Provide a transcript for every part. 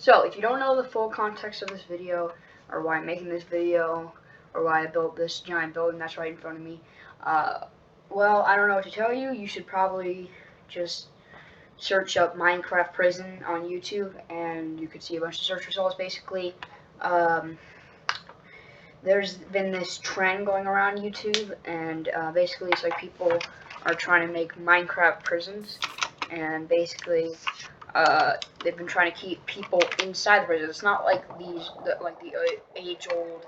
So, if you don't know the full context of this video, or why I'm making this video, or why I built this giant building that's right in front of me, well, I don't know what to tell you. You should probably just search up Minecraft prison on YouTube, and you could see a bunch of search results. Basically, there's been this trend going around YouTube, and basically it's like people are trying to make Minecraft prisons, and basically they've been trying to keep people inside the prison. It's not like the age-old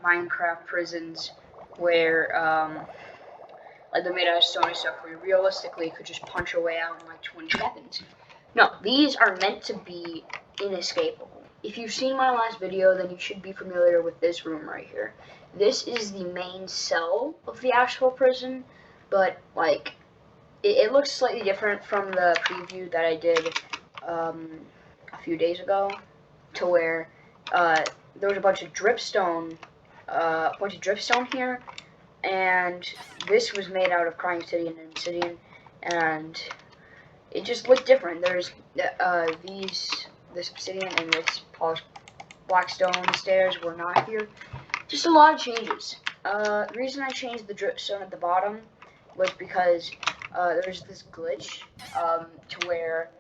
Minecraft prisons where like they're made out of stone and stuff, where you realistically could just punch your way out in like 20 seconds. No, these are meant to be inescapable. If you've seen my last video, then you should be familiar with this room right here. This is the main cell of the actual prison, but like it looks slightly different from the preview that I did a few days ago, to where there was a bunch of dripstone here, and this was made out of crying obsidian and obsidian, and it just looked different. There's this obsidian and this polished black stone stairs were not here. Just a lot of changes. The reason I changed the dripstone at the bottom was because there's this glitch to where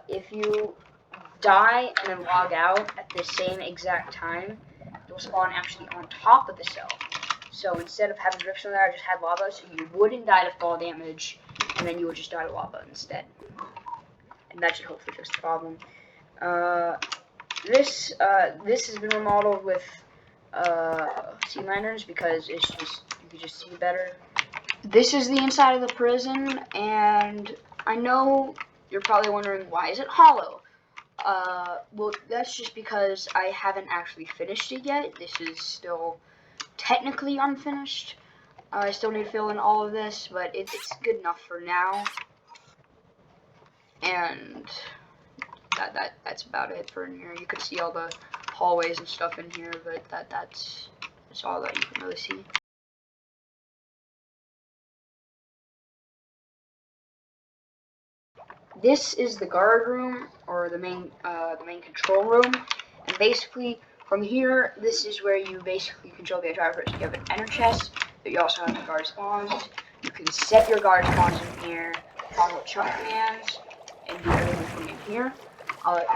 if you die and then log out at the same exact time, you'll spawn actually on top of the cell. So instead of having dripstone there, I just had lava, so you wouldn't die to fall damage, and then you would just die to lava instead. And that should hopefully fix the problem. This has been remodeled with sea lanterns because it's just, you can just see better. This is the inside of the prison, and I know you're probably wondering, why is it hollow? Well, that's just because I haven't actually finished it yet. This is still technically unfinished. I still need to fill in all of this, but it's good enough for now. And that's about it for in here. You can see all the hallways and stuff in here, but that's all that you can really see. This is the guard room, or the main control room, and basically from here, this is where you basically control the entire prison. You have an enter chest, but you also have the guard spawns. You can set your guard spawns in here, follow chunk commands, and do everything from in here.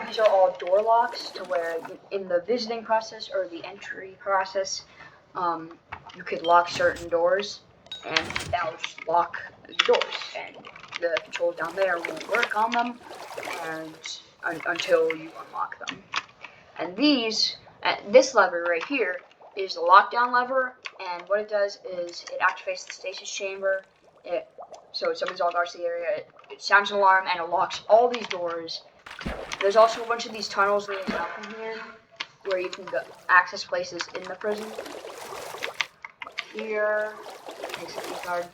These are all door locks, to where in the visiting process or the entry process, you could lock certain doors, and that will just lock the doors, and the controls down there won't work on them, and until you unlock them. And this lever right here is the lockdown lever, and what it does is it activates the stasis chamber. So it summons all guards to the area. It sounds an alarm, and it locks all these doors. There's also a bunch of these tunnels leading down from here, where you can go access places in the prison. Here, takes a key card.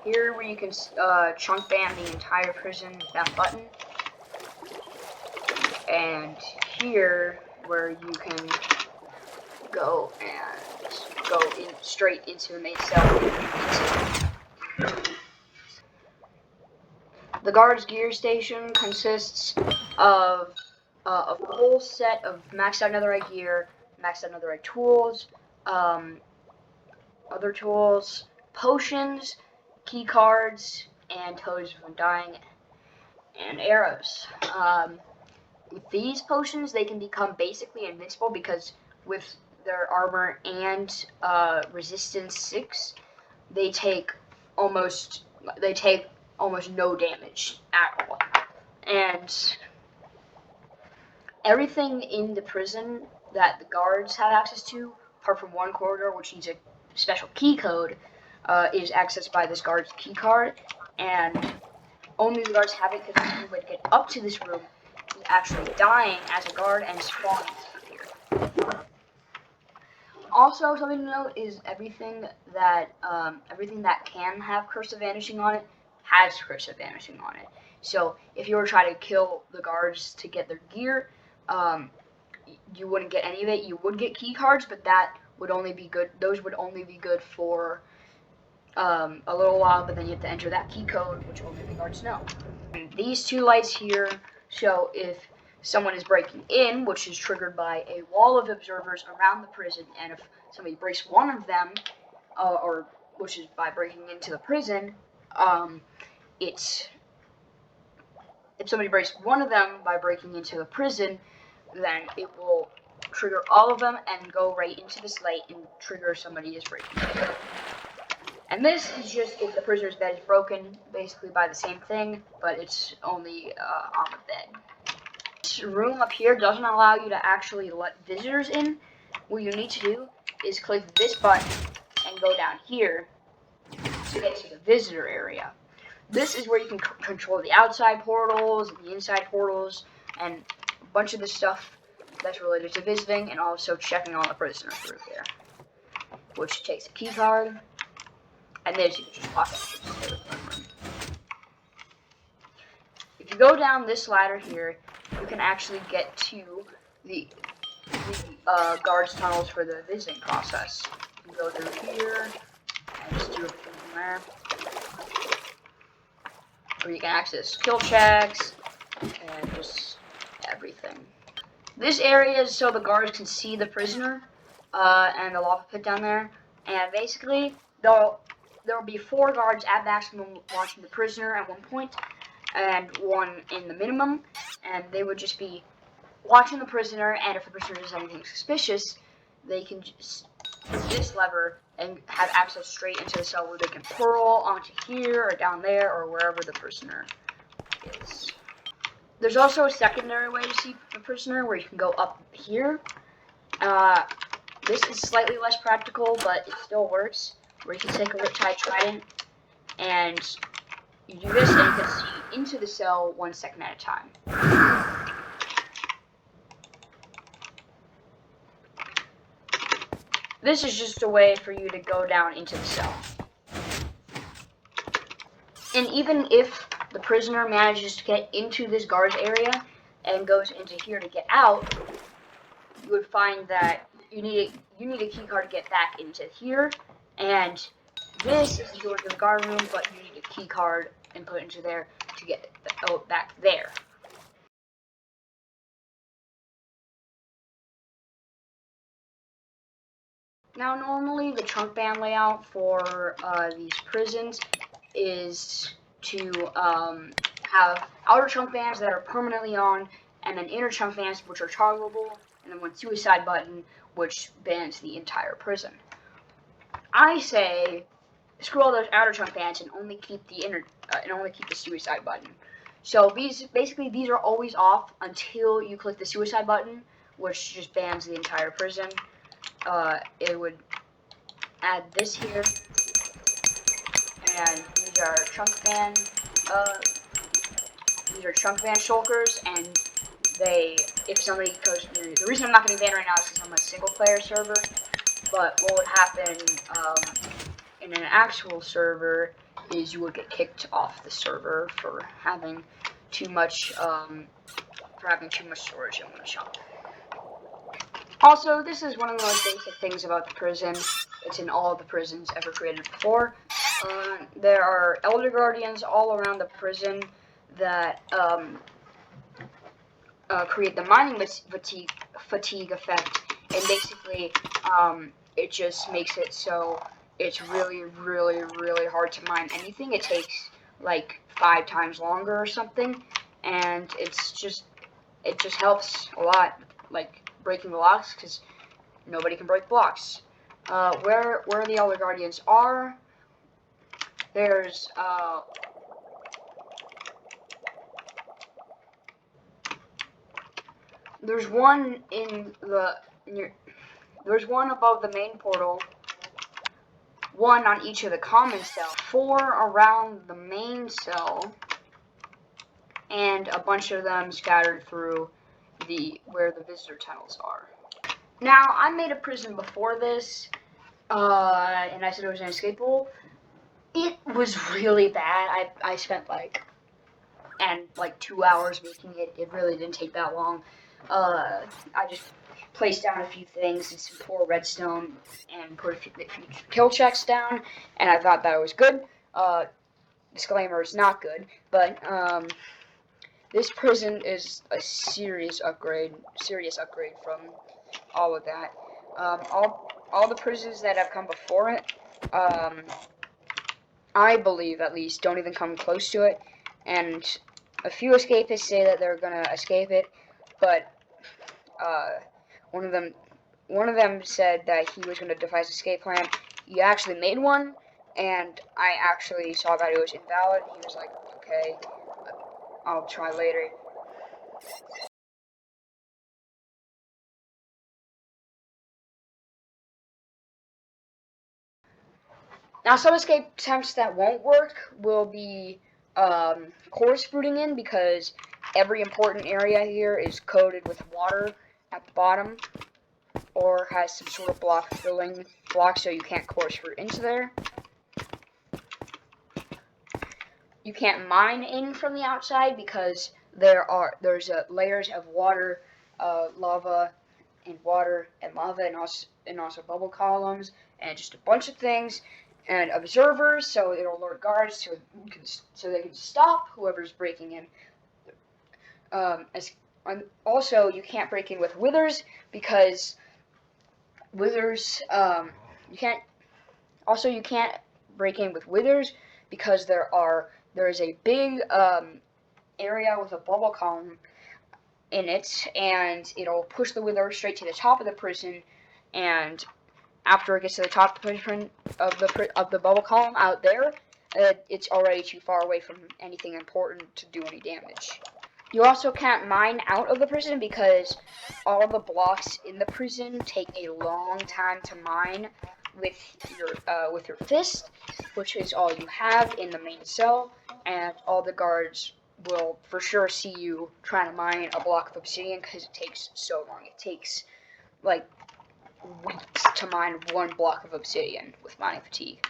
Here where you can chunk ban the entire prison with that button, and here where you can go straight into the main cell. The guard's gear station consists of a full set of maxed out netherite gear, maxed out netherite tools, other tools, potions, key cards, and totems when dying, and arrows. With these potions, they can become basically invincible because with their armor and resistance 6, they take almost no damage at all. And everything in the prison that the guards have access to, apart from one corridor which needs a special key code, is accessed by this guard's key card, and only the guards have it because the only way to get up to this room is actually dying as a guard and spawning here. Also, something to note is everything that can have Curse of Vanishing on it has Curse of Vanishing on it. So if you were trying to kill the guards to get their gear, you wouldn't get any of it. You would get key cards, but that would only be good. Those would only be good for a little while, but then you have to enter that key code, which only the guards know. And these two lights here show if someone is breaking in, which is triggered by a wall of observers around the prison, and if somebody breaks one of them, or which is by breaking into the prison, if somebody breaks one of them by breaking into the prison, then it will trigger all of them and go right into this light and trigger somebody is breaking in. And this is just if the prisoner's bed is broken, basically by the same thing, but it's only on the bed. This room up here doesn't allow you to actually let visitors in. What you need to do is click this button and go down here to get to the visitor area. This is where you can control the outside portals, and the inside portals, and a bunch of the stuff that's related to visiting, and also checking on the prisoner through here, which takes a key card, and this you can just walk into the room. If you go down this ladder here, you can actually get to the guards' tunnels for the visiting process. You can go through here, and just do everything from there. Where you can access skill checks, and just everything. This area is so the guards can see the prisoner, and the lava pit down there, and basically, there will be 4 guards at maximum watching the prisoner at one point, and 1 in the minimum, and they would just be watching the prisoner, and if the prisoner does anything suspicious, they can just use this lever and have access straight into the cell where they can pearl onto here, or down there, or wherever the prisoner is. There's also a secondary way to see the prisoner, where you can go up here. This is slightly less practical, but it still works, where you can take a Riptide Trident, and you do this, and you can see into the cell 1 second at a time. This is just a way for you to go down into the cell. And even if the prisoner manages to get into this guard's area and goes into here to get out, you would find that you need a key card to get back into here, and this is the door to the guard room, but you need a key card input into there to get back there. Now, normally the chunk band layout for these prisons is to have outer chunk bands that are permanently on, and then inner chunk bands which are toggleable, and then 1 suicide button which bans the entire prison. I say screw all those outer chunk bands and only keep the the suicide button. So these are always off until you click the suicide button, which just bans the entire prison. It would add this here, and these are chunk band shulkers, and if somebody goes, the reason I'm not getting banned right now is because I'm a single player server, but what would happen in an actual server is you would get kicked off the server for having too much storage in one chunk. Also, this is one of the most basic things about the prison. It's in all of the prisons ever created before. There are Elder Guardians all around the prison that create the mining fatigue effect, and basically it just makes it so it's really, really, really hard to mine anything. It takes like 5 times longer or something, and it just helps a lot, like breaking blocks, because nobody can break blocks. Where the Elder Guardians are, there's one there's one above the main portal, 1 on each of the common cells, 4 around the main cell, and a bunch of them scattered through where the visitor tunnels are. Now, I made a prison before this, and I said it was inescapable. It was really bad. I spent like 2 hours making it. It really didn't take that long. I just place down a few things and some poor redstone and put a few kill checks down, and I thought that was good. Disclaimer, it's not good, but this prison is a serious upgrade from all of that. All the prisons that have come before it, I believe at least, don't even come close to it, and a few escapists say that they're gonna escape it, but one of them said that he was gonna devise an escape plan. He actually made one, and I actually saw that it was invalid. He was like, okay, I'll try later. Now, some escape attempts that won't work will be core spruting in, because every important area here is coated with water at the bottom, or has some sort of filling block, so you can't core sprute into there. You can't mine in from the outside because there's layers of water, lava, and water and lava, and also bubble columns, and just a bunch of things, and observers, so it'll alert guards so they can stop whoever's breaking in. Also, you can't break in with withers, because withers you can't break in with withers because there is a big area with a bubble column in it, and it'll push the wither straight to the top of the prison, and after it gets to the top of the bubble column out there, it's already too far away from anything important to do any damage. You also can't mine out of the prison because all the blocks in the prison take a long time to mine with your fist, which is all you have in the main cell, and all the guards will for sure see you trying to mine a block of obsidian because it takes so long. It takes like weeks to mine one block of obsidian with mining fatigue.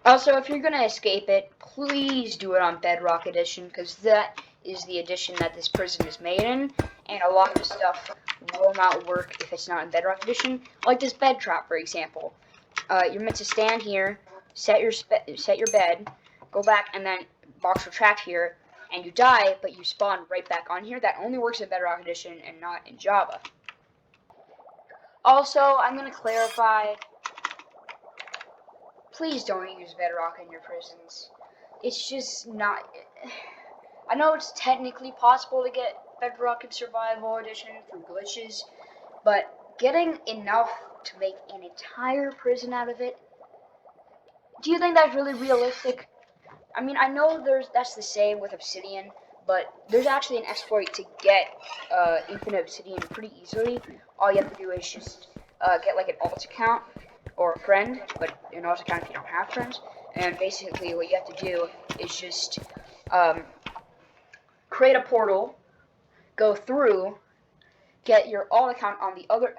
Also, if you're gonna escape it, please do it on Bedrock Edition, because that is the edition that this prison is made in, and a lot of stuff will not work if it's not in Bedrock Edition. Like this bed trap, for example. You're meant to stand here, set your bed, go back, and then box retract here, and you die, but you spawn right back on here. That only works in Bedrock Edition and not in Java. Also, I'm going to clarify, please don't use Bedrock in your prisons. It's just not... I know it's technically possible to get Bedrock in Survival Edition through glitches, but getting enough to make an entire prison out of it, do you think that's really realistic? I mean, I know that's the same with Obsidian, but there's actually an exploit to get infinite Obsidian pretty easily. All you have to do is just get like an alt account or a friend, but an alt account if you don't have friends. And basically what you have to do is just create a portal, go through, get your alt account on the other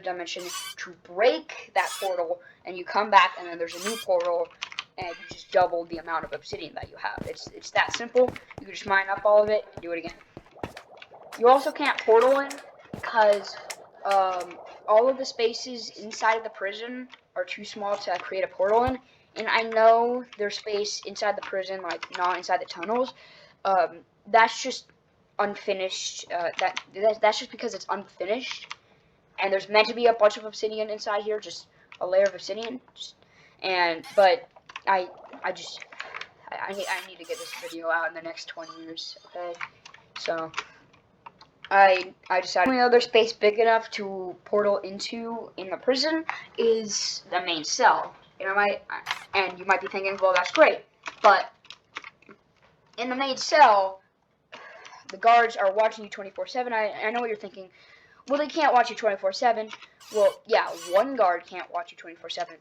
dimension to break that portal, and you come back, and then there's a new portal, and you just double the amount of obsidian that you have. It's that simple. You can just mine up all of it and do it again. You also can't portal in because all of the spaces inside of the prison are too small to create a portal in. And I know there's space inside the prison, like not inside the tunnels. That's just unfinished. That's just because it's unfinished, and there's meant to be a bunch of obsidian inside here, just a layer of obsidian. But I need to get this video out in the next 20 years. Okay, so I decided the only other space big enough to portal into in the prison is the main cell. You might be thinking, well, that's great, but in the main cell, the guards are watching you 24/7. I know what you're thinking. Well, they can't watch you 24/7. Well, yeah, one guard can't watch you 24/7.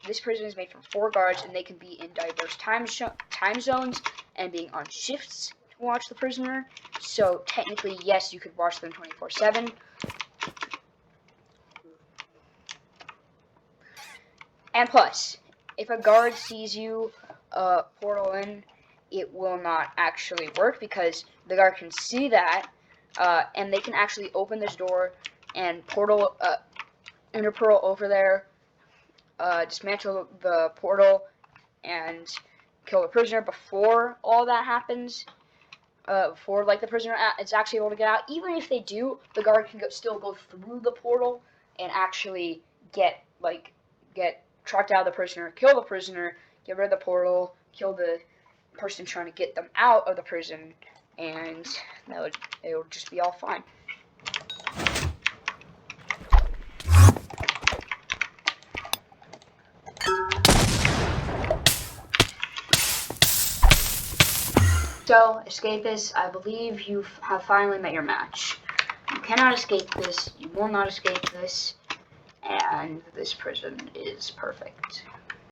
This prison is made from 4 guards, and they can be in diverse time zones and being on shifts to watch the prisoner. So technically, yes, you could watch them 24/7. And plus, if a guard sees you portal in, it will not actually work because the guard can see that, and they can actually open this door and portal, ender pearl over there, dismantle the portal, and kill the prisoner before all that happens. Before like the prisoner is actually able to get out. Even if they do, the guard can still go through the portal and actually get tracked out of the prisoner, kill the prisoner, get rid of the portal, kill the person trying to get them out of the prison, and it would just be all fine. So, escapists, I believe you have finally met your match. You cannot escape this, you will not escape this, and this prison is perfect.